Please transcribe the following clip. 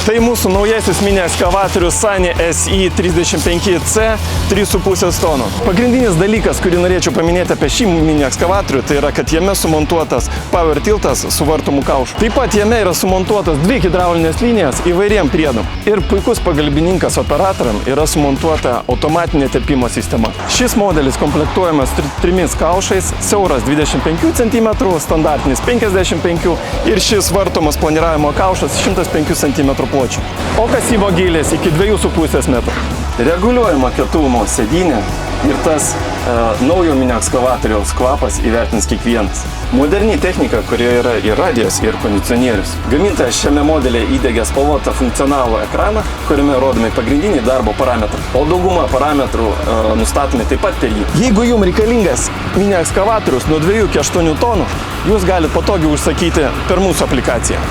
Tai mūsų naujasis mini ekskavatorius Sany SI35C 3,5 tonų. Pagrindinis dalykas, kurį norėčiau paminėti apie šį mini ekskavatorių, tai yra, kad jame sumontuotas power tiltas su vartomų kaušu. Taip pat jame yra sumontuotas 2 hidraulinės linijas įvairiem priedam. Ir puikus pagalbininkas operatoriam yra sumontuota automatinė tepimo sistema. Šis modelis komplektuojamas 3 kaušais, siauras 25 cm, standartinis 55 ir šis vartomas planiravimo kaušas 105 cm pločio. O kasymo gylis iki 2,5 metrų. Reguliuojama kietumo sėdynė ir tas naujo mini ekskavatoriaus kvapas įvertins kiekvienas. Moderni technika, kurioje yra ir radijas, ir kondicionierius. Gamintojas šiame modelėje įdegė spalvotą funkcionalų ekraną, kuriame rodomi pagrindiniai darbo parametrai. O dauguma parametrų nustatomi taip pat per jį. Jeigu jums reikalingas mini ekskavatorius nuo 2 iki 8 tonų, jūs galite patogiai užsakyti per mūsų aplikaciją.